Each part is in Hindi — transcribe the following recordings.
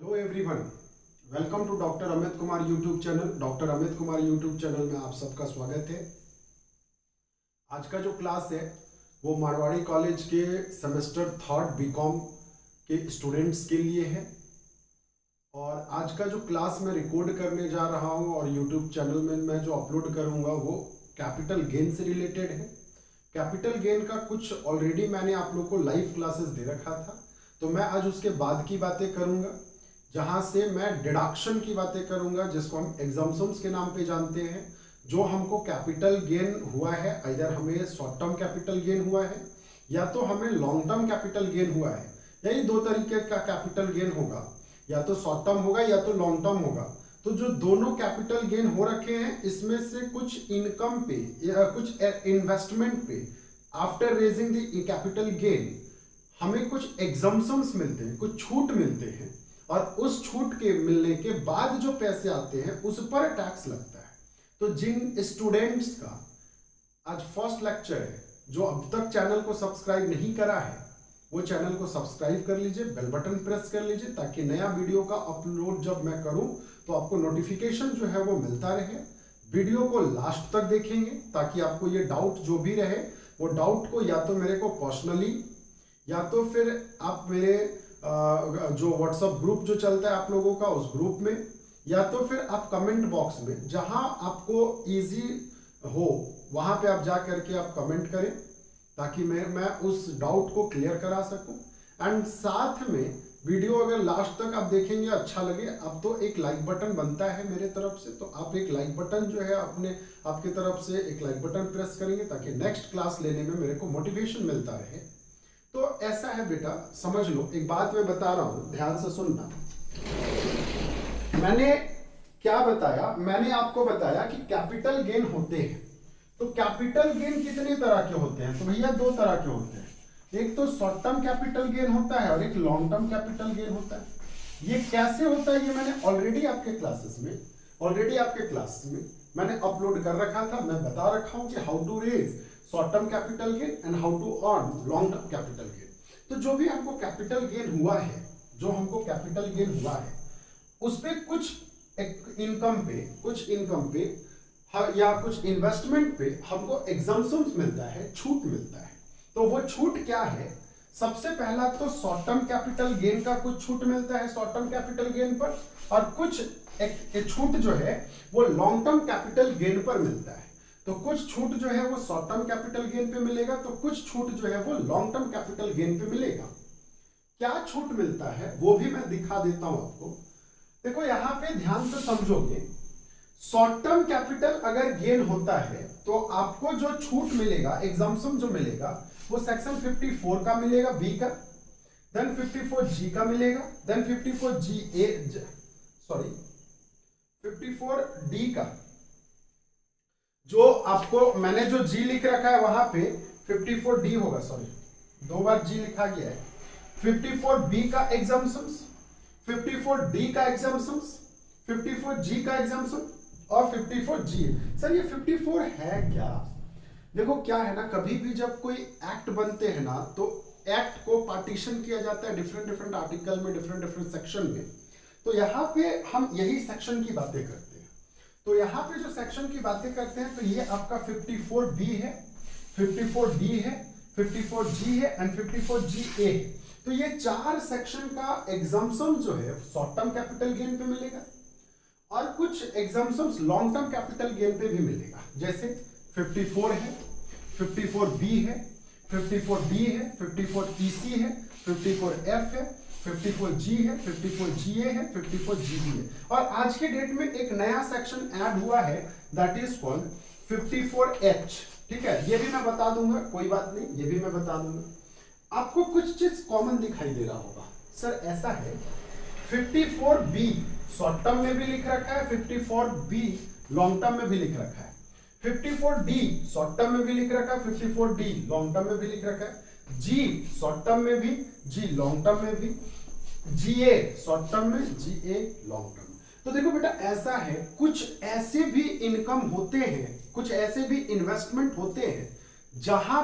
Hello everyone, welcome to doctor Amit Kumar YouTube channel. Doctor Amit Kumar YouTube channel में आप सबका स्वागत है। आज का जो क्लास है वो मारवाड़ी कॉलेज के सेमेस्टर थर्ड बीकॉम के स्टूडेंट्स के लिए है। और आज का जो क्लास मैं रिकॉर्ड करने जा रहा हूँ और यूट्यूब चैनल में मैं जो अपलोड करूँगा वो कैपिटल गेन से रिलेटेड है। कैपिटल गेन का कुछ ऑलरेडी मैंने आप लोग को लाइव क्लासेस दे रखा था, तो मैं आज उसके बाद की बातें करूँगा, जहां से मैं डिडक्शन की बातें करूंगा, जिसको हम एग्जाम्पशंस के नाम पे जानते हैं। जो हमको कैपिटल गेन हुआ है, इधर हमें शॉर्ट टर्म कैपिटल गेन हुआ है या तो हमें लॉन्ग टर्म कैपिटल गेन हुआ है। यही दो तरीके का कैपिटल गेन होगा, या तो शॉर्ट टर्म होगा या तो लॉन्ग टर्म होगा। तो जो दोनों कैपिटल गेन हो रखे हैं, इसमें से कुछ इनकम पे या कुछ इन्वेस्टमेंट पे after raising the capital gain हमें कुछ एग्जम्पशंस मिलते हैं, कुछ छूट मिलते हैं, और उस छूट के मिलने के बाद जो पैसे आते हैं उस पर टैक्स लगता है। तो जिन स्टूडेंट्स का आज फर्स्ट लेक्चर है, जो अब तक चैनल को सब्सक्राइब नहीं करा है, वो चैनल को सब्सक्राइब कर लीजिए, बेल बटन प्रेस कर लीजिए, ताकि नया वीडियो का अपलोड जब मैं करूं तो आपको नोटिफिकेशन जो है वो मिलता रहे। वीडियो को लास्ट तक देखेंगे ताकि आपको ये डाउट जो भी रहे, वो डाउट को या तो मेरे को पर्सनली या तो फिर आप मेरे जो व्हाट्सएप ग्रुप जो चलता है आप लोगों का, उस ग्रुप में, या तो फिर आप कमेंट बॉक्स में, जहां आपको इजी हो वहां पे आप जा करके आप कमेंट करें, ताकि मैं उस डाउट को क्लियर करा सकूं। एंड साथ में वीडियो अगर लास्ट तक आप देखेंगे, अच्छा लगे, अब तो एक लाइक बटन बनता है मेरे तरफ से, तो आप एक लाइक बटन जो है आपकी तरफ से एक लाइक बटन प्रेस करेंगे, ताकि नेक्स्ट क्लास लेने में मेरे को मोटिवेशन मिलता रहे। तो ऐसा है बेटा, समझ लो, एक बात मैं बता रहा हूं, ध्यान से सुनना। मैंने क्या बताया? मैंने आपको बताया कि कैपिटल गेन होते हैं। तो कैपिटल गेन कितने तरह के होते हैं? तो भैया दो तरह के होते हैं। एक तो शॉर्ट टर्म कैपिटल गेन होता है और एक लॉन्ग टर्म कैपिटल गेन होता है। ये कैसे होता है, ये मैंने ऑलरेडी आपके क्लास में मैंने अपलोड कर रखा था। मैं बता रखा हूं कि how to raise short term capital gain and how to earn long term capital gain. तो जो भी हमको कैपिटल गेन हुआ है, उस पे कुछ इनकम पे या कुछ इन्वेस्टमेंट पे हमको एग्जम्पशंस मिलता है, छूट मिलता है। तो वो छूट क्या है? सबसे पहला तो शॉर्ट टर्म कैपिटल गेन का कुछ छूट मिलता है शॉर्ट टर्म कैपिटल गेन पर, और कुछ एक छूट जो है वो लॉन्ग टर्म कैपिटल गेन पर मिलता है। तो कुछ छूट जो है वो शॉर्ट टर्म कैपिटल गेन पे मिलेगा, तो कुछ छूट जो है वो लॉन्ग टर्म कैपिटल गेन पे मिलेगा। क्या छूट मिलता है वो भी मैं दिखा देता हूं आपको। देखो यहां पे ध्यान से समझोगे, शॉर्ट टर्म कैपिटल अगर गेन होता है तो आपको जो छूट मिलेगा, एग्जम्पशन जो मिलेगा, वो सेक्शन 54 का मिलेगा, बी का, देन 54G का मिलेगा, देन 54D का। जो आपको मैंने जो G लिख रखा है वहां पे 54D होगा, सॉरी दो बार G लिखा गया है। 54B का एग्जम्पशंस, 54D का एग्जम्पशंस, 54G का एग्जम्पशन और 54G। सर ये 54 है क्या? देखो क्या है ना, कभी भी जब कोई एक्ट बनते हैं ना, तो एक्ट को पार्टीशन किया जाता है डिफरेंट आर्टिकल में, डिफरेंट सेक्शन में। तो यहाँ पे हम यही सेक्शन की बातें करते हैं। तो यहाँ पे जो सेक्शन की बातें करते हैं, तो ये आपका 54B है, 54D है, 54G है एंड 54GA है। तो ये चार सेक्शन का एग्जम्पशन जो है शॉर्ट टर्म कैपिटल गेन पे मिलेगा, और कुछ exemptions long term capital gain पे भी मिलेगा। जैसे 54 है, 54B है, 54D है, 54EC है, 54F है, 54G है, 54GA है, 54GB है। और आज के डेट में एक नया सेक्शन ऐड हुआ है, दैट इज कॉल्ड 54H। ठीक है, ये भी मैं बता दूंगा, कोई बात नहीं, ये भी मैं बता दूंगा। आपको कुछ चीज कॉमन दिखाई दे रहा होगा। सर ऐसा है, 54B शॉर्ट टर्म में भी लिख रखा है, 54B लॉन्ग टर्म में भी लिख रखा है, 54D शॉर्ट टर्म में भी लिख रखा है, 54D लॉन्ग टर्म में भी लिख रखा है, G शॉर्ट टर्म में भी, G लॉन्ग टर्म में भी, GA शॉर्ट टर्म में, GA लॉन्ग टर्म में। तो देखो बेटा ऐसा है, कुछ ऐसे भी इनकम होते हैं, कुछ ऐसे भी इन्वेस्टमेंट होते हैं जहां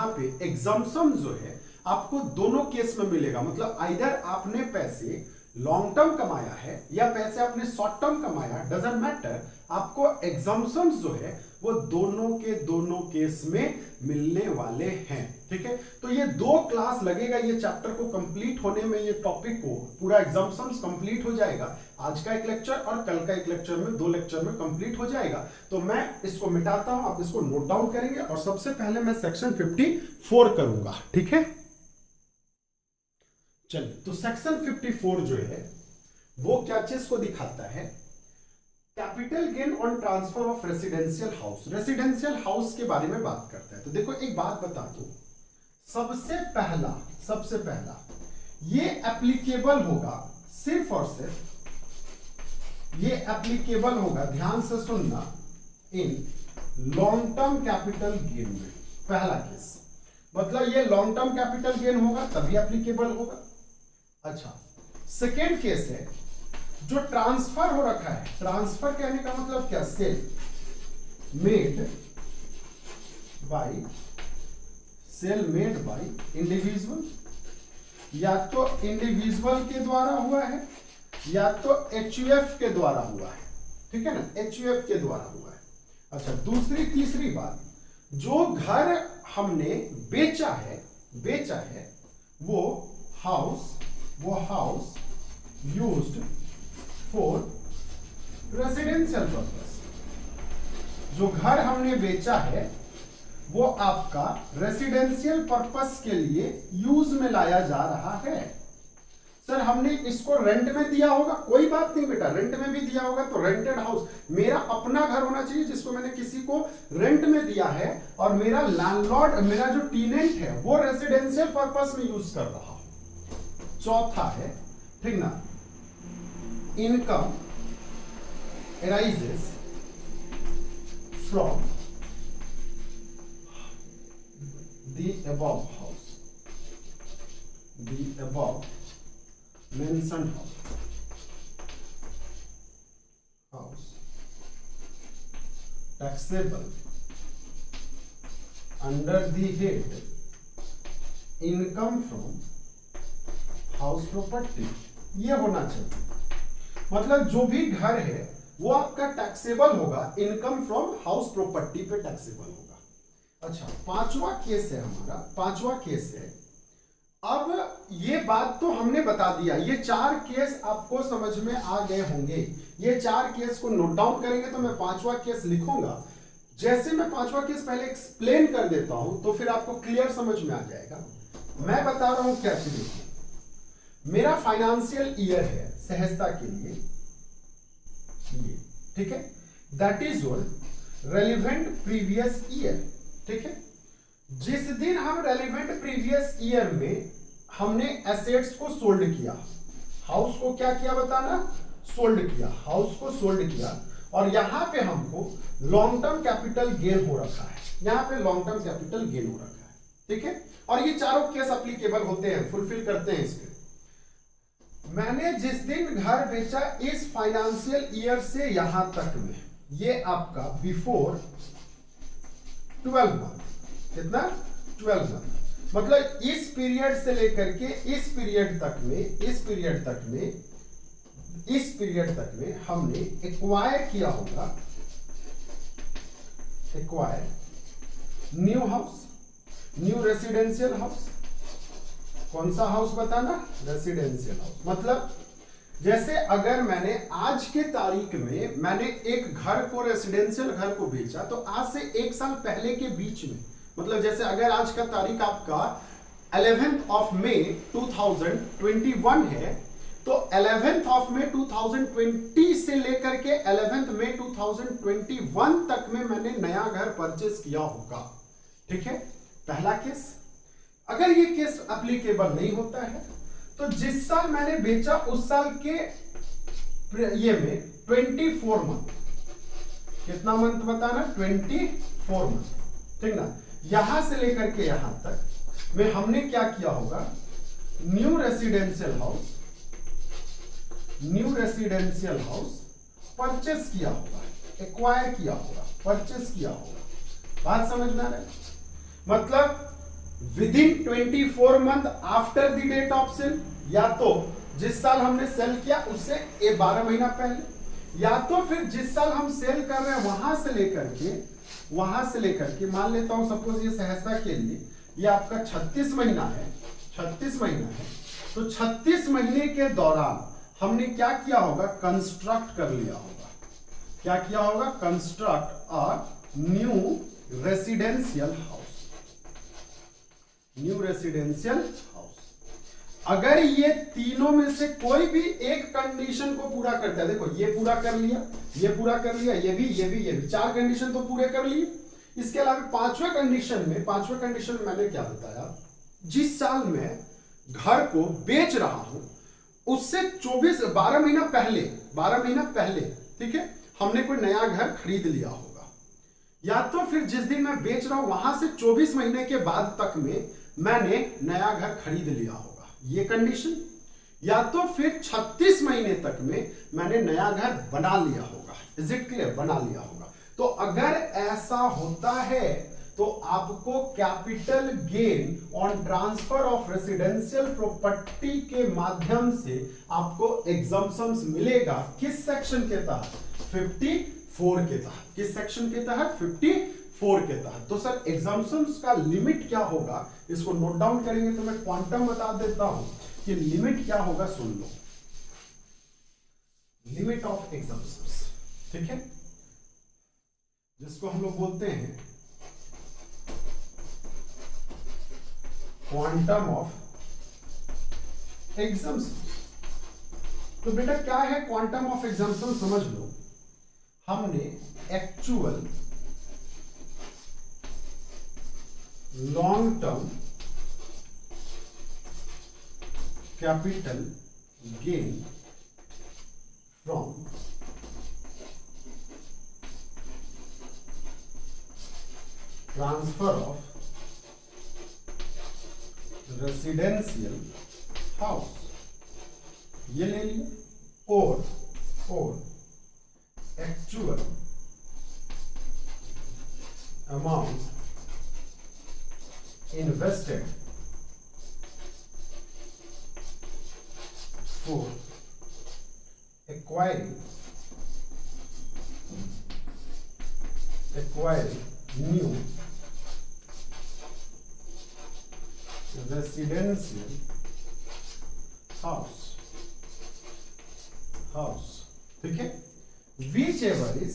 पे एग्जम्पशन जो है आपको दोनों केस में मिलेगा। मतलब आइदर आपने पैसे लॉन्ग टर्म कमाया है या पैसे आपने शॉर्ट टर्म कमाया, डजंट मैटर, आपको एग्जाम्पशंस जो है वो दोनों के दोनों केस में मिलने वाले हैं। ठीक है, तो ये 2 क्लास लगेगा ये चैप्टर को कंप्लीट होने में, ये टॉपिक को पूरा एग्जाम्पशंस कंप्लीट हो जाएगा। आज का एक लेक्चर और कल का एक लेक्चर में, 2 लेक्चर में कंप्लीट हो जाएगा। तो मैं इसको मिटाता हूं, आप इसको नोट डाउन करेंगे और सबसे पहले मैं सेक्शन 54 करूंगा। ठीक है, चलिए, तो सेक्शन 54 जो है वो क्या चीज को दिखाता है, capital gain on transfer of residential house. Residential house के बारे में बात करता है। तो देखो एक बात बता दो, सबसे पहला ये एप्लीकेबल होगा सिर्फ और सिर्फ, ये एप्लीकेबल होगा, ध्यान से सुनना, in long term capital gain में। पहला केस मतलब ये लॉन्ग टर्म कैपिटल गेन होगा तभी एप्लीकेबल होगा। अच्छा, सेकेंड केस है जो ट्रांसफर हो रखा है। ट्रांसफर कहने का मतलब क्या, सेल मेड बाय इंडिविजुअल, या तो इंडिविजुअल के द्वारा हुआ है या तो एचयूएफ के द्वारा हुआ है। ठीक है ना, एचयूएफ के द्वारा हुआ है। अच्छा, तीसरी बात, जो घर हमने बेचा है वो house used for residential purpose. जो घर हमने बेचा है वो आपका रेसिडेंशियल पर्पस के लिए यूज में लाया जा रहा है। सर हमने इसको रेंट में दिया होगा, कोई बात नहीं बेटा, रेंट में भी दिया होगा तो रेंटेड हाउस, मेरा अपना घर होना चाहिए जिसको मैंने किसी को रेंट में दिया है और मेरा लैंडलॉर्ड, मेरा जो टेनेंट है वो रेसिडेंशियल पर्पस में यूज कर रहा हूं। चौथा है, ठीक ना, income arises from the above mentioned house taxable under the head income from house property। ये होना चाहिए, मतलब जो भी घर है वो आपका टैक्सेबल होगा, इनकम फ्रॉम हाउस प्रॉपर्टी पे टैक्सेबल होगा। अच्छा, पांचवा केस है हमारा, पांचवा केस है, अब ये बात तो हमने बता दिया, ये 4 केस आपको समझ में आ गए होंगे। ये 4 केस को नोट डाउन करेंगे तो मैं 5वां केस लिखूंगा। जैसे मैं 5वां केस पहले एक्सप्लेन कर देता हूं तो फिर आपको क्लियर समझ में आ जाएगा। मैं बता रहा हूं क्या चीज, मेरा फाइनेंशियल ईयर है सहजता के लिए ये, ठीक है, that is your relevant previous year. ठीक है, जिस दिन हम रेलिवेंट प्रीवियस ईयर में हमने एसेट्स को सोल्ड किया, हाउस को क्या किया बताना, सोल्ड किया, हाउस को सोल्ड किया, और यहां पे हमको लॉन्ग टर्म कैपिटल गेन हो रखा है, यहां पे लॉन्ग टर्म कैपिटल गेन हो रखा है। ठीक है, और ये चारों केस एप्लीकेबल होते हैं, फुलफिल करते हैं इसके। मैंने जिस दिन घर बेचा इस फाइनेंशियल ईयर से यहां तक में, ये आपका बिफोर 12 मंथ, कितना, 12 मंथ, मतलब इस पीरियड से लेकर के इस पीरियड तक में हमने एक्वायर किया होगा, acquire new house, new residential house. कौन सा हाउस बताना, रेसिडेंशियल हाउस। मतलब जैसे अगर मैंने आज के तारीख में मैंने एक घर को, रेसिडेंशियल घर को बेचा, तो आज से 1 साल पहले के बीच में, मतलब जैसे अगर आज का तारीख आपका 11th ऑफ मई 2021 है, तो 11th ऑफ मई 2020 से लेकर के 11th मई 2021 तक में मैंने नया घर परचेस किया होगा। ठीक है, पहला केस। अगर ये केस एप्लीकेबल नहीं होता है तो जिस साल मैंने बेचा उस साल के ये में 24 मंथ, कितना मंथ बताना, 24 मंथ। ठीक ना, यहां से लेकर के यहां तक में हमने क्या किया होगा, न्यू रेसिडेंशियल हाउस परचेस किया होगा, एक्वायर किया होगा, परचेस किया होगा। बात समझ में आ रहा है, मतलब within 24 month after the date of sale, या तो जिस साल हमने सेल किया उससे 12 महीना पहले, या तो फिर जिस साल हम सेल कर रहे हैं वहां से लेकर के मान लेता हूं सपोज ये सहरसा के लिए ये आपका 36 महीना है, 36 महीना है, तो 36 महीने के दौरान हमने क्या किया होगा, कंस्ट्रक्ट कर लिया होगा। क्या किया होगा, construct a new residential house, new residential house. अगर ये तीनों में से कोई भी एक कंडीशन को पूरा करता है, देखो ये पूरा कर लिया, ये पूरा कर लिया, ये भी, 4 कंडीशन तो पूरे कर लिए। इसके अलावा पांचवें कंडीशन में मैंने क्या बताया, जिस साल में घर को बेच रहा हूं उससे 12 महीना पहले, ठीक है, हमने कोई नया घर खरीद लिया होगा, या तो फिर जिस दिन मैं बेच रहा हूं वहां से 24 महीने के बाद तक में मैंने नया घर खरीद लिया होगा, ये कंडीशन, या तो फिर 36 महीने तक में मैंने नया घर बना लिया होगा। इज इट क्लियर, बना लिया होगा। तो अगर ऐसा होता है तो आपको capital gain on transfer of residential property के माध्यम से आपको एग्जम्पशंस मिलेगा। किस सेक्शन के तहत, 54 के तहत। किस सेक्शन के तहत, 54 के तहत। तो सर एग्जम्पशंस का लिमिट क्या होगा, इसको नोट डाउन करेंगे तो मैं क्वांटम बता देता हूं कि लिमिट क्या होगा, सुन लो। लिमिट ऑफ एग्जम्पशंस, ठीक है, जिसको हम लोग बोलते हैं क्वांटम ऑफ एग्जम्पशन। तो बेटा क्या है क्वांटम ऑफ एग्जम्पशन, समझ लो। हमने actual long term capital gain from transfer of residential house, ये ले लिए, और actual amount invested for acquiring new residential house, ठीक है, विच एवर इज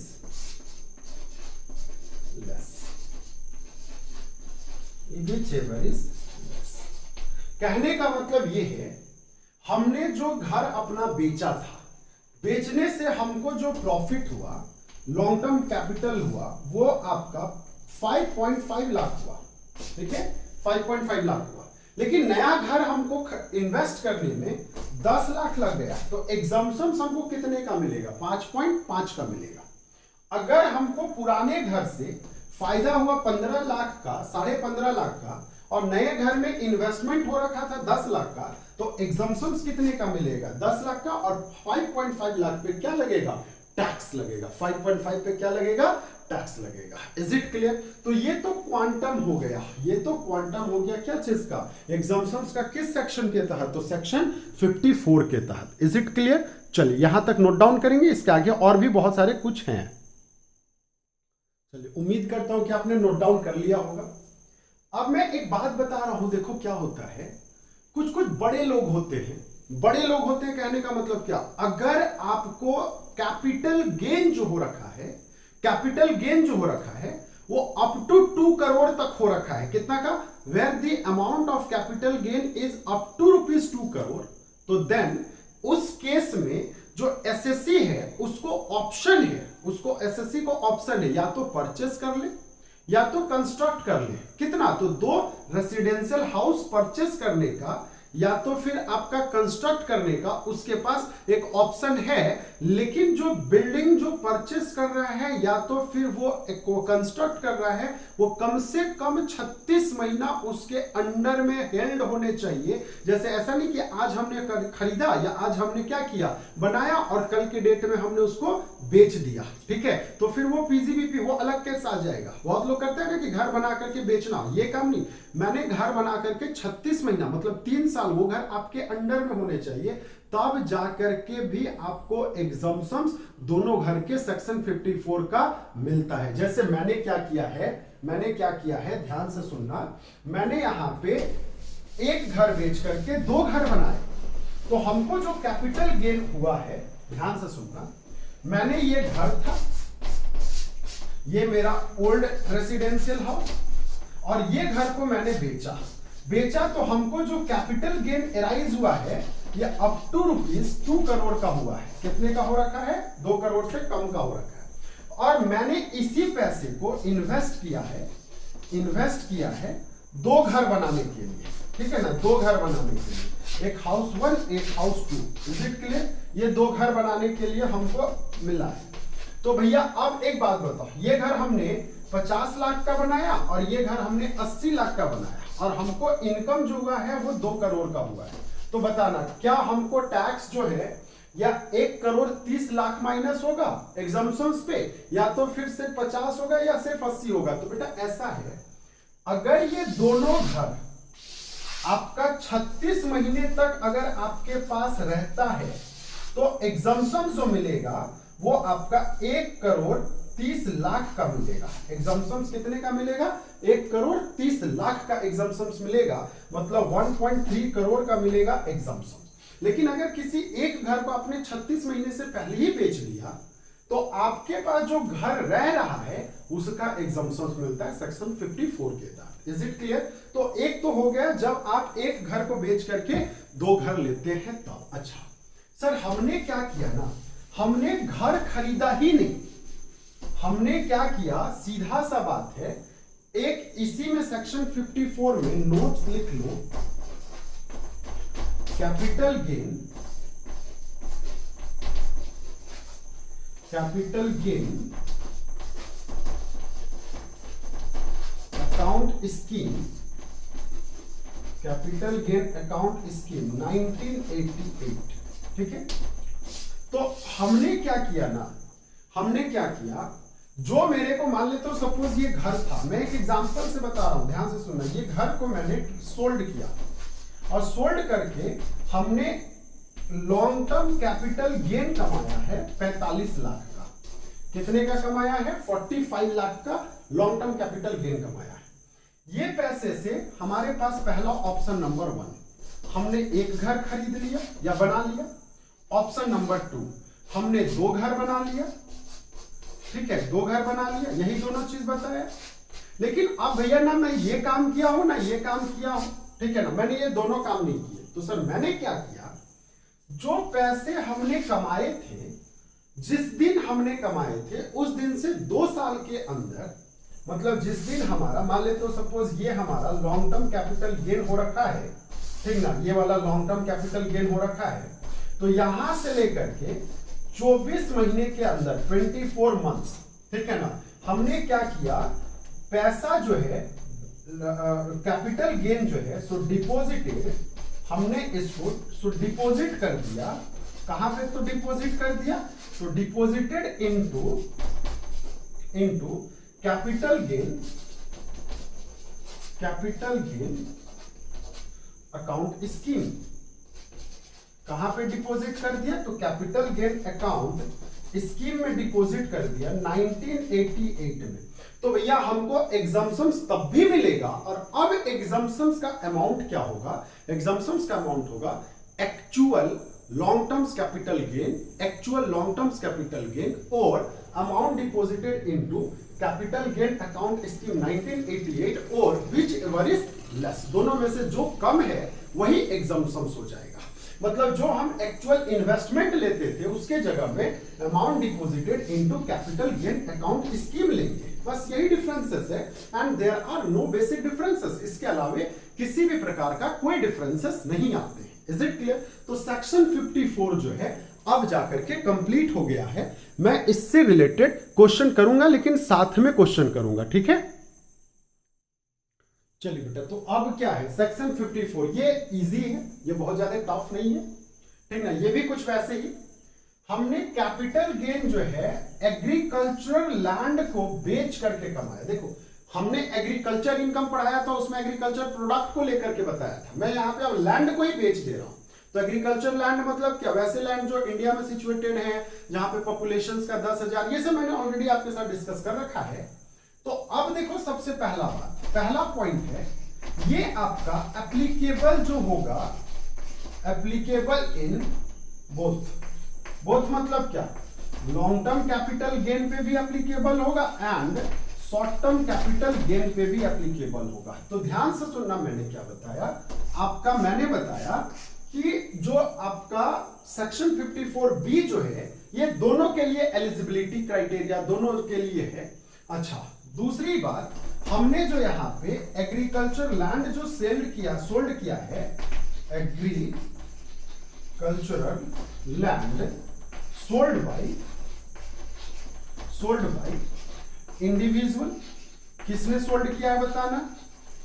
लेस, कहने का मतलब ये है हमने जो घर अपना बेचा था, बेचने से हमको जो प्रॉफिट हुआ, लॉन्ग टर्म कैपिटल हुआ, वो आपका 5.5 लाख हुआ, ठीक है, 5.5 लाख हुआ। लेकिन नया घर हमको इन्वेस्ट करने में 10 लाख लग गया, तो एग्जम्पशन हमको कितने का मिलेगा, 5.5 का मिलेगा। अगर हमको पुराने घर से फायदा हुआ 15 लाख का, 15.5 लाख का, और नए घर में इन्वेस्टमेंट हो रखा था 10 लाख का, तो एग्जम्पशन कितने का मिलेगा, 10 लाख का, और 5.5 लाख पे क्या लगेगा, टैक्स लगेगा। 5.5 पे क्या लगेगा, टैक्स लगेगा। Is it clear. तो ये तो क्वांटम हो गया, क्या चीज का, एग्जम्पशंस का। किस सेक्शन के तहत, तो सेक्शन 54 के तहत। Is it clear. चलिए यहां तक नोट डाउन करेंगे, इसके आगे और भी बहुत सारे कुछ हैं। चलिए उम्मीद करता हूं कि आपने नोट डाउन कर लिया होगा। अब मैं एक बात बता रहा हूं, देखो क्या होता है, कुछ कुछ बड़े लोग होते हैं, कहने का मतलब क्या, अगर आपको कैपिटल गेन जो हो रखा है वो अप टू 2 करोड़ तक हो रखा है। कितना का, where the amount of capital gain is up to ₹2 crore, तो देन उस केस में जो एसएससी है उसको ऑप्शन है, या तो परचेस कर ले या तो कंस्ट्रक्ट कर ले। कितना, तो 2 रेसिडेंशियल हाउस परचेस करने का या तो फिर आपका कंस्ट्रक्ट करने का उसके पास एक ऑप्शन है। लेकिन जो बिल्डिंग जो परचेस कर रहा है या तो फिर वो कंस्ट्रक्ट कर रहा है, वो कम से कम 36 महीना उसके अंडर में हेल्ड होने चाहिए। जैसे ऐसा नहीं कि आज हमने खरीदा या आज हमने क्या किया, बनाया और कल के डेट में हमने उसको बेच दिया, ठीक है, तो फिर वो पीजीबीपी वो अलग केस आ जाएगा। बहुत लोग करते हैं ना कि घर बना करके बेचना, ये काम नहीं। मैंने घर बना करके 36 महीना मतलब 3 साल साल वो घर आपके अंडर में होने चाहिए, तब जाकर के भी आपको एग्जम्पशंस दोनों घर के सेक्शन 54 का मिलता है। जैसे मैंने क्या किया है ध्यान से सुनना, मैंने यहां पे एक घर बेच करके दो घर बनाए, तो हमको जो कैपिटल गेन हुआ है, ध्यान से सुनना, मैंने ये घर था, ये मेरा ओल्ड रेसिडेंशियल हाउस, और ये घर को मैंने बेचा तो हमको जो कैपिटल गेन एराइज हुआ है ये अप टू ₹2 करोड़ का हुआ है। कितने का हो रखा है? 2 करोड़ से कम का हो रखा है। और मैंने इसी पैसे को इन्वेस्ट किया है 2 घर बनाने के लिए, ठीक है ना, 2 घर बनाने के लिए, एक हाउस 1 एक हाउस 2। Is it clear? ये 2 घर बनाने के लिए हमको मिला है। तो भैया अब एक बात बताओ, ये घर हमने 50 लाख का बनाया और ये घर हमने 80 लाख का बनाया, और हमको इनकम जो हुआ है वो 2 करोड़ का हुआ है। तो बताना क्या हमको टैक्स जो है या 1 करोड़ 30 लाख माइनस होगा एग्जम्पशंस पे, या तो फिर से 50 होगा या सिर्फ 80 होगा? तो बेटा ऐसा है, अगर ये दोनों घर आपका 36 महीने तक अगर आपके पास रहता है तो एग्जम्पशन जो मिलेगा वो आपका 1 करोड़ 30 लाख का मिलेगा। एग्जम्पशंस कितने का मिलेगा? 1 करोड़ 30 लाख का एग्जम्पशंस मिलेगा, मतलब 1.3 करोड़ का मिलेगा एग्जम्पशंस। लेकिन अगर किसी एक घर को आपने 36 महीने से पहले ही बेच लिया तो आपके पास जो घर रह रहा है उसका एग्जम्पशंस मिलता है सेक्शन 54 के तहत। Is it clear? तो एक तो हो गया जब आप एक घर को बेच करके 2 घर लेते हैं तब। अच्छा सर, हमने क्या किया ना, हमने घर खरीदा ही नहीं, हमने क्या किया, सीधा सा बात है, एक इसी में सेक्शन 54 में नोट्स लिख लो, capital gain account scheme, capital gain account scheme 1988, ठीक है। तो हमने क्या किया ना, हमने क्या किया, जो मेरे को मान लेते हो सपोज ये घर था, मैं एक एग्जांपल से बता रहा हूं, ध्यान से सुनना, ये घर को मैंने सोल्ड किया और सोल्ड करके हमने लॉन्ग टर्म कैपिटल गेन कमाया है 45 लाख का। कितने का कमाया है? 45 लाख का लॉन्ग टर्म कैपिटल गेन कमाया है। ये पैसे से हमारे पास पहला ऑप्शन नंबर 1, हमने एक घर खरीद लिया या बना लिया। ऑप्शन नंबर 2, हमने 2 घर बना लिया, ठीक है, 2 घर बना लिया, यही दोनों चीज बताया। लेकिन अब भैया ना मैं ये काम किया हूं ना ये काम किया हूं, ठीक है ना, मैंने ये दोनों काम नहीं किए। तो सर मैंने क्या किया, जो पैसे हमने कमाए थे, जिस दिन हमने कमाए थे उस दिन से 2 साल के अंदर, मतलब जिस दिन हमारा मान लेते हो सपोज ये हमारा लॉन्ग टर्म कैपिटल गेन हो रखा है, ठीक ना, ये वाला लॉन्ग टर्म कैपिटल गेन हो रखा है, तो यहां से लेकर के 24 महीने के अंदर 24 मंथ्स, ठीक है ना, हमने क्या किया, पैसा जो है कैपिटल गेन जो है सो डिपॉजिटेड, हमने इसको डिपॉजिट कर दिया। कहां पे तो डिपॉजिट कर दिया? तो deposited into capital gain account scheme. कहां पे डिपॉजिट कर दिया? तो कैपिटल गेन अकाउंट स्कीम में डिपॉजिट कर दिया 1988 में। तो भैया हमको एग्जम्पशंस तब भी मिलेगा, और अब एग्जम्पशंस का अमाउंट क्या होगा? एग्जम्पशंस का अमाउंट होगा actual long terms capital gain और amount deposited into capital gain account scheme 1988 और विच एवर इज लेस, दोनों में से जो कम है वही एग्जम्पशंस हो जाएगा। मतलब जो हम एक्चुअल इन्वेस्टमेंट लेते थे उसके जगह में amount deposited into capital gain account scheme लेंगे, बस यही डिफरेंसेस है। And there are no basic differences, इसके अलावा किसी भी प्रकार का कोई डिफरेंसेस नहीं आते हैं। Is it clear? तो सेक्शन 54 जो है अब जाकर के कंप्लीट हो गया है। मैं इससे रिलेटेड क्वेश्चन करूंगा, लेकिन साथ में क्वेश्चन करूंगा, ठीक है। चलिए बेटा, तो अब क्या है सेक्शन 54, ये इजी है, ये बहुत ज्यादा टफ नहीं है, ठीक ना, ये भी कुछ वैसे ही। हमने कैपिटल गेन जो है एग्रीकल्चरल लैंड को बेच करके कमाया। देखो हमने एग्रीकल्चर इनकम पढ़ाया था, उसमें एग्रीकल्चर प्रोडक्ट को लेकर के बताया था। मैं यहाँ पे अब लैंड को ही बेच दे रहा हूं। तो एग्रीकल्चर लैंड मतलब क्या? वैसे लैंड जो इंडिया में सिचुएटेड है, जहां पे पॉपुलेशन का 10,000, ये सब मैंने ऑलरेडी आपके साथ डिस्कस कर रखा है। तो अब देखो, सबसे पहला पॉइंट है, ये आपका एप्लीकेबल जो होगा, एप्लीकेबल इन बोथ मतलब क्या? लॉन्ग टर्म कैपिटल गेन पे भी एप्लीकेबल होगा and short term capital gain पे भी एप्लीकेबल होगा। तो ध्यान से सुनना, मैंने क्या बताया मैंने बताया कि जो आपका सेक्शन 54B जो है, ये दोनों के लिए एलिजिबिलिटी क्राइटेरिया दोनों के लिए है। अच्छा, दूसरी बात, हमने जो यहाँ पे एग्रीकल्चर लैंड जो सोल्ड किया है, agricultural land sold by individual. किसने सोल्ड किया है बताना?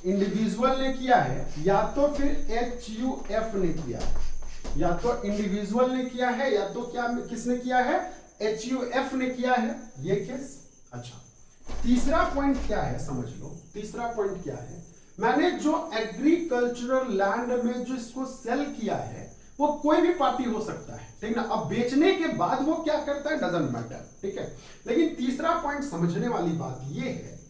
इंडिविजुअल ने किया है, या तो फिर HUF ने किया है, या तो इंडिविजुअल ने किया है, या तो क्या किसने किया है? HUF ने किया है, ये केस। अच्छा, तीसरा पॉइंट क्या है समझ लो। तीसरा पॉइंट क्या है? मैंने जो एग्रीकल्चरल लैंड में जो इसको सेल किया है, वो कोई भी पार्टी हो सकता है, ठीक ना। अब बेचने के बाद वो क्या करता है, डजंट मैटर, ठीक है। लेकिन तीसरा पॉइंट समझने वाली बात ये है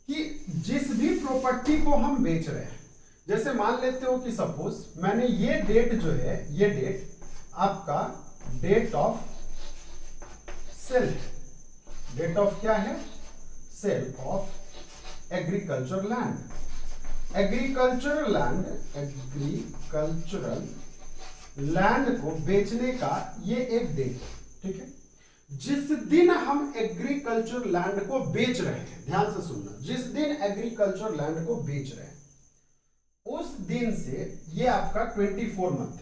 कि जिस भी प्रॉपर्टी को हम बेच रहे हैं, जैसे मान लेते हो कि सपोज मैंने ये डेट जो है, ये डेट आपका date of sale, date of क्या है? Sale of agriculture land. Agricultural land को बेचने का ये एक डेट, ठीक है। जिस दिन हम एग्रीकल्चर लैंड को बेच रहे हैं, ध्यान से सुनना, जिस दिन एग्रीकल्चर लैंड को बेच रहे हैं, उस दिन से ये आपका 24 मंथ,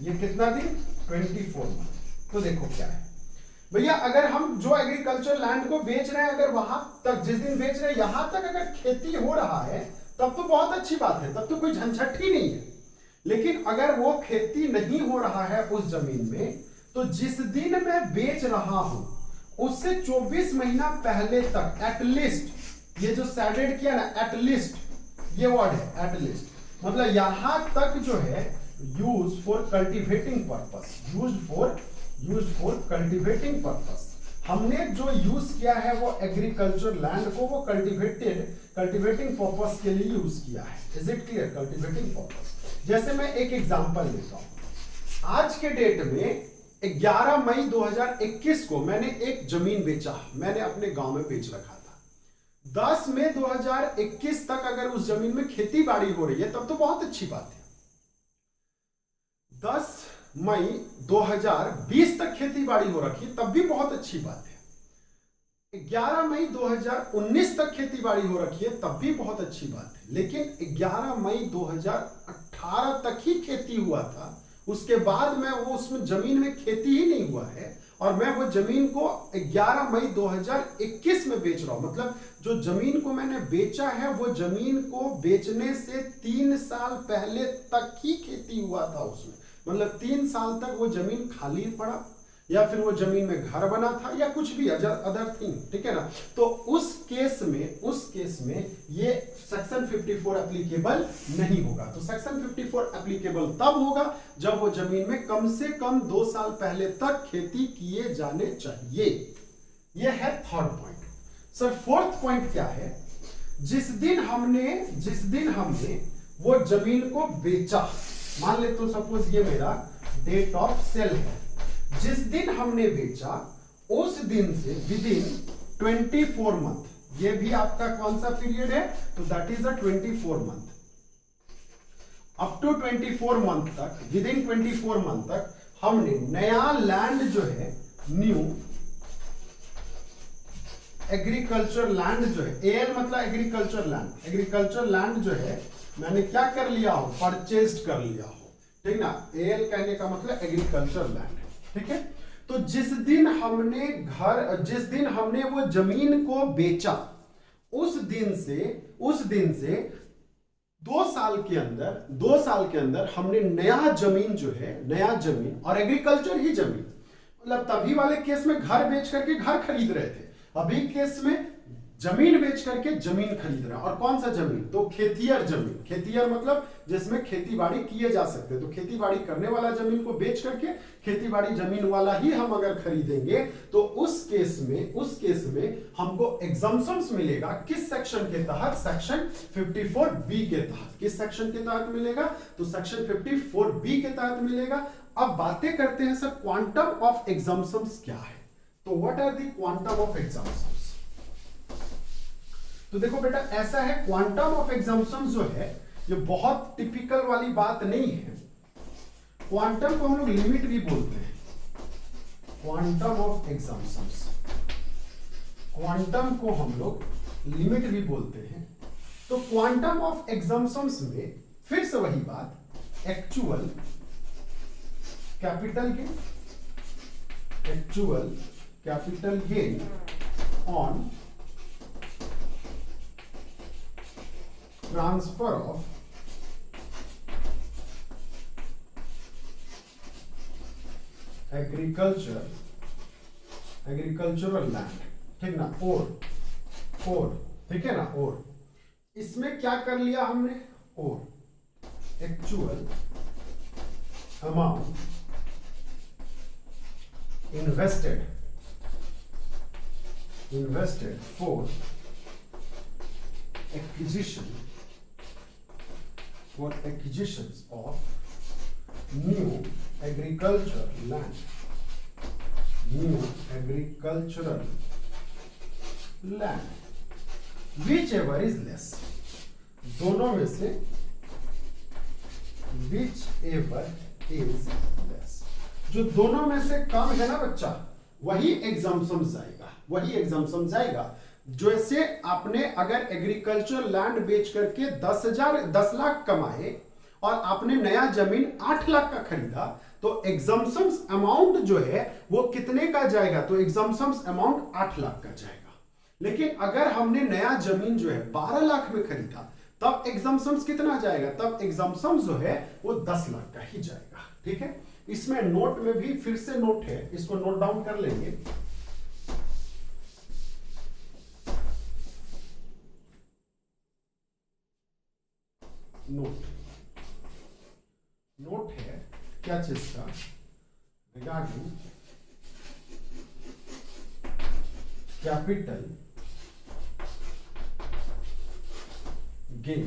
ये कितना दिन? 24 मंथ। तो देखो क्या है भैया, अगर हम जो एग्रीकल्चर लैंड को बेच रहे हैं, अगर वहां तक जिस दिन बेच रहे हैं यहां तक अगर खेती हो रहा है, तब तो बहुत अच्छी बात है, तब तो कोई झंझट ही नहीं है। लेकिन अगर वो खेती नहीं हो रहा है उस जमीन में, तो जिस दिन मैं बेच रहा हूं उससे 24 महीना पहले तक एटलीस्ट, ये जो सैडेड किया ना, एटलीस्ट, ये वर्ड है एटलीस्ट, मतलब यहां तक जो है use for cultivating purpose, used for cultivating purpose, हमने जो यूज किया है वो एग्रीकल्चर लैंड को वो कल्टीवेटिंग पर्पस के लिए यूज किया है। Is it clear? Cultivating purpose. जैसे मैं एक एग्जांपल लेता हूं, आज के डेट में 11 मई 2021 को मैंने एक जमीन बेचा, मैंने अपने गांव में बेच रखा था। 10 मई 2021 तक अगर उस जमीन में खेती बाड़ी हो रही है, तब तो बहुत अच्छी बात है। 10 मई 2020 तक खेती बाड़ी हो रखी, तब भी बहुत अच्छी बात है। 11 मई 2019 तक खेती बाड़ी हो रखी है, तब भी बहुत अच्छी बात है। लेकिन 11 मई 2018 तक ही खेती हुआ था, उसके बाद में वो उसमें जमीन में खेती ही नहीं हुआ है, और मैं वो जमीन को 11 मई 2021 में बेच रहा हूं। मतलब जो जमीन को मैंने बेचा है, वो जमीन को बेचने से 3 साल पहले तक ही खेती हुआ था उसमें, मतलब 3 साल तक वो जमीन खाली पड़ा, या फिर वो जमीन में घर बना था, या कुछ भी अदर थिंग, ठीक है ना। तो उस केस में ये सेक्शन 54 एप्लीकेबल नहीं होगा। तो सेक्शन 54 एप्लीकेबल तब होगा जब वो जमीन में कम से कम 2 साल पहले तक खेती किए जाने चाहिए। ये है third point. Sir fourth point क्या है? जिस दिन हमने वो जमीन को बेचा, मान ले तो सपोज ये मेरा डेट ऑफ सेल है, जिस दिन हमने बेचा उस दिन से विदिन 24 मंथ, ये भी आपका कौन सा पीरियड है? तो that is a 24 month. Up to 24 month तक, विदिन 24 मंथ तक हमने नया लैंड जो है, न्यू एग्रीकल्चर लैंड जो है, एल मतलब एग्रीकल्चर लैंड जो है, मैंने क्या कर लिया हो? परचेस्ड कर लिया हो, ठीक ना। एल कहने का मतलब एग्रीकल्चर लैंड, ठीक है। तो जिस दिन हमने वो जमीन को बेचा, उस दिन से 2 साल के अंदर हमने नया जमीन और एग्रीकल्चर ही जमीन, मतलब तभी वाले केस में घर बेच करके घर खरीद रहे थे, अभी केस में जमीन बेच करके जमीन खरीद रहा है। और कौन सा जमीन? तो खेतियर जमीन। खेतियर मतलब जिसमें खेती बाड़ी किए जा सकते हैं। तो खेती बाड़ी करने वाला जमीन को बेच करके खेती बाड़ी जमीन वाला ही हम अगर खरीदेंगे तो उस केस में हमको एग्जम्पशंस मिलेगा। किस सेक्शन के तहत? सेक्शन 54B के तहत। किस सेक्शन के तहत मिलेगा? तो सेक्शन 54B के तहत मिलेगा। अब बातें करते हैं सर क्वांटम ऑफ एग्जम्पशंस क्या है। तो what are the quantum of exemptions? तो देखो बेटा ऐसा है, क्वांटम ऑफ एग्जम्पशन जो है ये बहुत टिपिकल वाली बात नहीं है। क्वांटम को हम लोग लिमिट भी बोलते हैं। क्वांटम ऑफ एग्जम्पशंस, क्वांटम को हम लोग लिमिट भी बोलते हैं। तो क्वांटम ऑफ एग्जम्पशंस में फिर से वही बात, actual capital gain, actual capital gain on transfer of agricultural land, ठीक ना, और ठीक है ना, और इसमें क्या कर लिया हमने, और actual amount invested for acquisitions of new agricultural land, whichever is less, दोनों में से whichever is less, जो दोनों में से कम है ना बच्चा, वही एग्जम्पशन जाएगा। जैसे आपने अगर एग्रीकल्चर लैंड बेच करके 10 लाख कमाए और आपने नया जमीन 8 लाख का खरीदा, तो एग्जम्पशंस अमाउंट जो है वो कितने का जाएगा? तो एग्जम्पशंस अमाउंट 8 लाख का जाएगा। लेकिन अगर हमने नया जमीन जो है 12 लाख में खरीदा, तब एग्जम्पशंस कितना जाएगा? तब एग्जम्पशंस जो है वो 10 लाख का ही जाएगा। ठीक है, इसमें नोट में भी फिर से नोट है, इसको नोट डाउन कर लेंगे। नोट है क्या चीज का? Regarding capital gain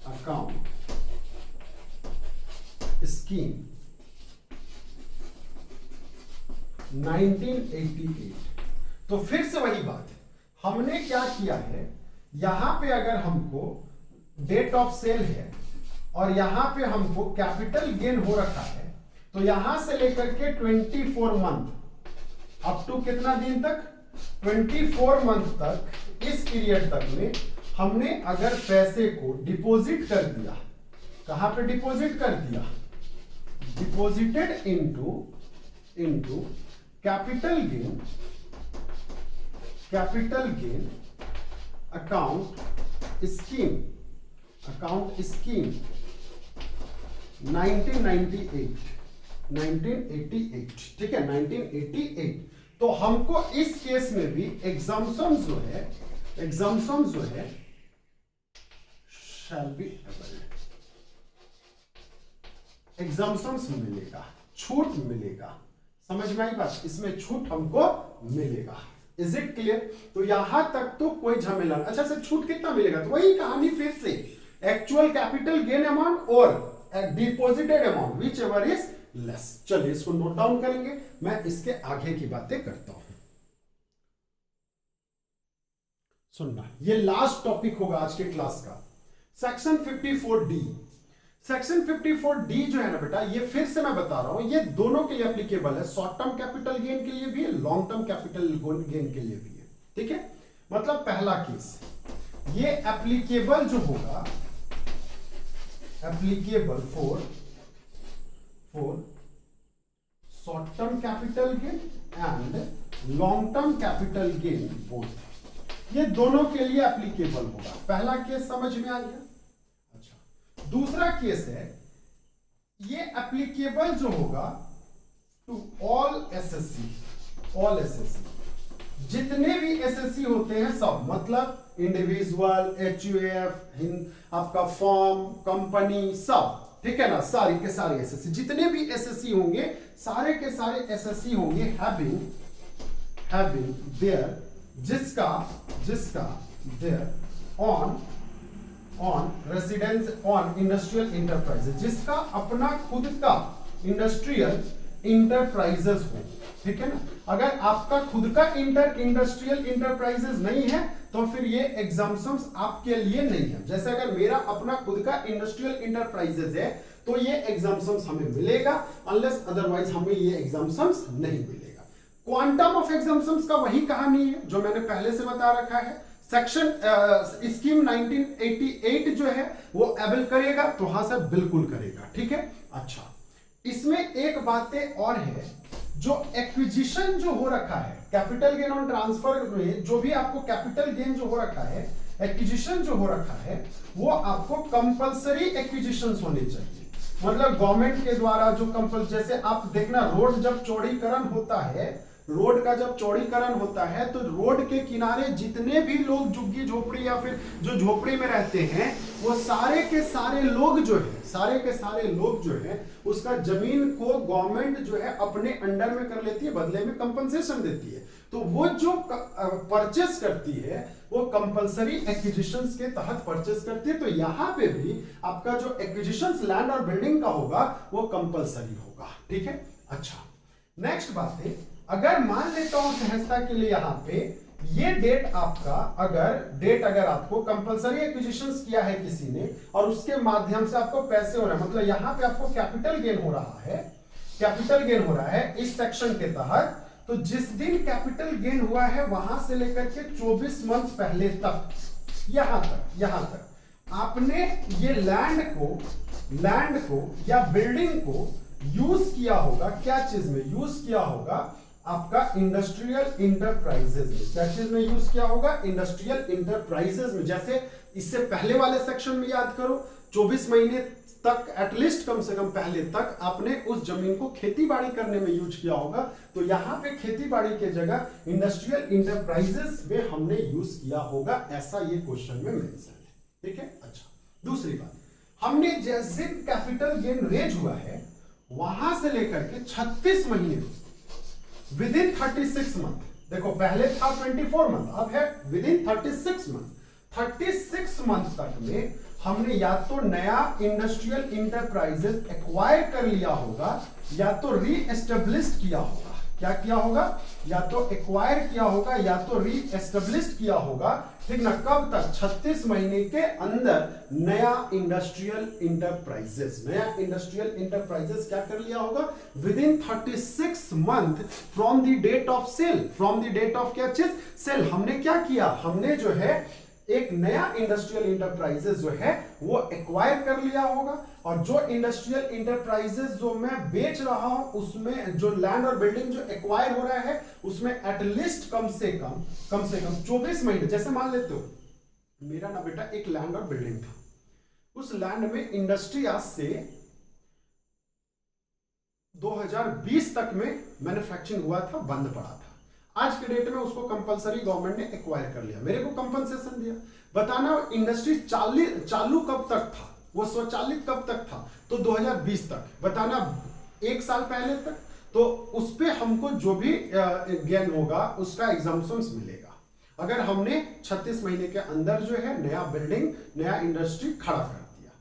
account scheme 1988। तो फिर से वही बात है, हमने क्या किया है, यहां पे अगर हमको डेट ऑफ सेल है और यहां पे हमको कैपिटल गेन हो रखा है, तो यहां से लेकर के 24 मंथ अप टू कितना दिन तक? 24 मंथ तक, इस पीरियड तक में हमने अगर पैसे को डिपॉजिट कर दिया, कहां पे डिपॉजिट कर दिया? Deposited into capital gain account scheme 1988, ठीक है, 1988। तो हमको इस केस में भी एग्जम्पशन जो है शैल बी अवेल्ड, एग्जम्पशंस मिलेगा, छूट मिलेगा। समझ में आई बात? इसमें छूट हमको मिलेगा। Is it clear? तो यहां तक तो कोई झमेला नहीं। अच्छा सर छूट कितना मिलेगा? तो वही कहानी फिर से, एक्चुअल कैपिटल गेन अमाउंट और deposited amount which ever is less. चलिए इसको नोट डाउन करेंगे, मैं इसके आगे की बातें करता हूं। सुनना, ये लास्ट टॉपिक होगा आज के क्लास का, सेक्शन 54D। सेक्शन 54D जो है ना बेटा, ये फिर से मैं बता रहा हूं, ये दोनों के लिए एप्लीकेबल है। शॉर्ट टर्म कैपिटल गेन के लिए भी है, लॉन्ग टर्म कैपिटल गेन के लिए भी है। ठीक है, मतलब पहला केस ये एप्लीकेबल जो होगा, applicable for short term capital gain and long term capital gain both, ये दोनों के लिए एप्लीकेबल होगा। पहला केस समझ में आ गया? अच्छा, दूसरा केस है, ये एप्लीकेबल जो होगा टू ऑल एसएससी, जितने भी एसएससी होते हैं सब, मतलब इंडिविजुअल, एचयूएफ, आपका फॉर्म, कंपनी, सब, ठीक है ना, सारी के सारे एसएससी, जितने भी एसएससी होंगे, सारे के सारे एसएससी होंगे हैविंग देयर, जिसका their own residence on industrial enterprises, जिसका अपना खुद का इंडस्ट्रियल इंटरप्राइजेस हो, ठीक है ना। अगर आपका खुद का इंडस्ट्रियल इंटरप्राइजेस नहीं है तो फिर ये एग्जाम्पशंस आपके लिए नहीं है। जैसे अगर मेरा अपना खुद का इंडस्ट्रियल इंटरप्राइजेस है तो ये एग्जाम्पशंस हमें मिलेगा, अनलेस अदरवाइज हमें ये एग्जाम्पशंस नहीं मिलेगा। क्वांटम ऑफ एग्जाम्पशंस का वही कहानी है जो मैंने पहले से बता रखा है। सेक्शन स्कीम 1988 जो है वो एबल करेगा तो हाँ सर बिल्कुल करेगा, ठीक है। अच्छा, इसमें एक बातें और है, जो एक्विजिशन जो हो रखा है, कैपिटल गेन ऑन ट्रांसफर में जो भी आपको कैपिटल गेन जो हो रखा है, एक्विजिशन जो हो रखा है, वो आपको कंपलसरी एक्विजिशंस होने चाहिए। मतलब गवर्नमेंट के द्वारा जो जैसे आप देखना, रोड जब चौड़ीकरण होता है, रोड का जब चौड़ीकरण होता है तो रोड के किनारे जितने भी लोग झुग्गी झोपड़ी या फिर जो झोपड़ी में रहते हैं, वो सारे के सारे लोग जो है उसका जमीन को गवर्नमेंट जो है अपने अंडर में कर लेती है, बदले में कंपनसेशन देती है। तो वो जो परचेस करती है वो कंपलसरी एक्विजिशंस के तहत परचेस करती है। तो यहां पे भी आपका जो एक्विजिशंस लैंड और बिल्डिंग का होगा वो कंपलसरी होगा, ठीक है। अच्छा, नेक्स्ट बात है, अगर मान लेता हूं सहजता के लिए यहां पे ये डेट आपका, अगर आपको कंपलसरी एक्विजिशंस किया है किसी ने और उसके माध्यम से आपको पैसे हो रहे हैं, मतलब यहां पे आपको कैपिटल गेन हो रहा है इस सेक्शन के तहत, तो जिस दिन कैपिटल गेन हुआ है वहां से लेकर के 24 मंथ पहले तक, यहां तक आपने ये लैंड को या बिल्डिंग को यूज किया होगा, क्या चीज में यूज किया होगा, आपका इंडस्ट्रियल इंटरप्राइजेस में। क्या चीज में यूज किया होगा, इंडस्ट्रियल इंटरप्राइजेस में। जैसे इससे पहले वाले सेक्शन में याद करो, 24 महीने तक एटलीस्ट कम से कम पहले तक आपने उस जमीन को खेती बाड़ी करने में यूज किया होगा, तो यहां पे खेती बाड़ी के जगह इंडस्ट्रियल इंटरप्राइजेस में हमने यूज किया होगा, ऐसा ये क्वेश्चन में मेंशन है, ठीक है। अच्छा, दूसरी बात, हमने जिस दिन कैपिटल गेन रेज हुआ है वहां से लेकर के 36 महीने विद इन 36 मंथ, देखो पहले था 24 मंथ, अब है विद इन 36 मंथ। 36 मंथ तक में हमने या तो नया इंडस्ट्रियल इंटरप्राइजेस एक्वायर कर लिया होगा या तो रीएस्टेब्लिश किया होगा। क्या किया होगा, या तो एक्वायर किया होगा या तो रीएस्टेब्लिश किया होगा, ठीक ना। कब तक, 36 महीने के अंदर नया इंडस्ट्रियल इंटरप्राइजेस क्या कर लिया होगा, within 36 month from the date of sale, क्या चीज, सेल। हमने क्या किया, हमने जो है एक नया इंडस्ट्रियल इंटरप्राइजेस जो है वो एक्वायर कर लिया होगा, और जो इंडस्ट्रियल इंटरप्राइजेस जो मैं बेच रहा हूं उसमें जो लैंड और बिल्डिंग जो एक्वायर हो रहा है उसमें एटलीस्ट कम से कम 24 महीने। जैसे मान लेते हो मेरा ना बेटा एक लैंड और बिल्डिंग था, उस लैंड में इंडस्ट्री आज से 2020 तक में मैन्युफैक्चरिंग हुआ था, बंद पड़ा था। आज के डेट में उसको कंपलसरी गवर्नमेंट ने एक्वायर कर लिया, मेरे को कंपनसेशन दिया। बताना इंडस्ट्री चालू कब तक था, वो स्वचालित कब तक था, तो 2020 तक। बताना एक साल पहले तक, तो उस पे हमको जो भी गेन होगा उसका एग्जाम्पशंस मिलेगा। अगर हमने 36 महीने के अंदर जो है नया बिल्डिंग, नया इंडस्ट्री खड़ा कर दिया।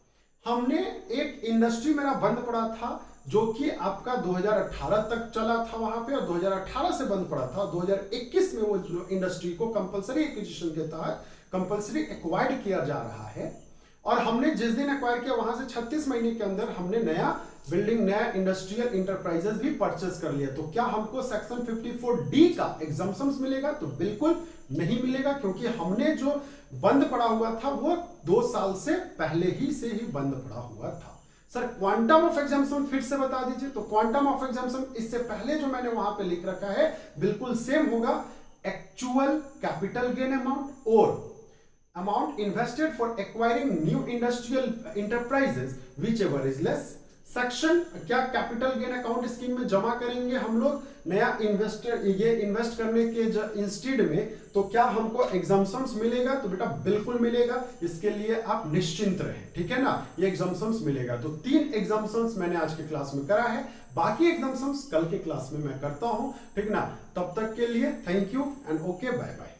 हमने एक इंडस्ट्री मेरा बंद पड़ा था जो कि आपका 2018 तक चला था वहां पे, और 2018 से बंद पड़ा था, 2021 में वो जो इंडस्ट्री को कंपलसरी एक्विजिशन के तहत कंपलसरी एक्वायर्ड किया जा रहा है। और हमने जिस दिन एक्वायर किया वहां से 36 महीने के अंदर हमने नया बिल्डिंग, नया इंडस्ट्रियल इंटरप्राइजेस भी परचेस कर लिया। तो क्या हमको सेक्शन 54D का एग्जम्पशंस मिलेगा, तो बिल्कुल नहीं मिलेगा, क्योंकि हमने जो बंद पड़ा हुआ था वो 2 साल से पहले ही से ही बंद पड़ा हुआ था। सर क्वांटम ऑफ एग्जाम्पशन फिर से बता दीजिए, तो क्वांटम ऑफ एग्जाम्पशन इससे पहले जो मैंने वहां पे लिख रखा है बिल्कुल सेम होगा, एक्चुअल कैपिटल गेन अमाउंट और amount invested for acquiring new industrial enterprises whichever is less. Section क्या कैपिटल गेन अकाउंट स्कीम में जमा करेंगे हम लोग नया इन्वेस्टर, ये इन्वेस्ट करने के इंस्टीड में, तो क्या हमको एग्जाम्पशंस मिलेगा? तो बेटा बिल्कुल मिलेगा, इसके लिए आप निश्चिंत रहें, ठीक है ना, ये एग्जाम्पशंस मिलेगा। तो 3 एग्जाम्पशंस मैंने आज के क्लास में करा है, बाकी एग्जाम्पशंस कल के क्लास में मैं करता हूं, ठीक ना। तब तक के लिए thank you and okay, bye bye.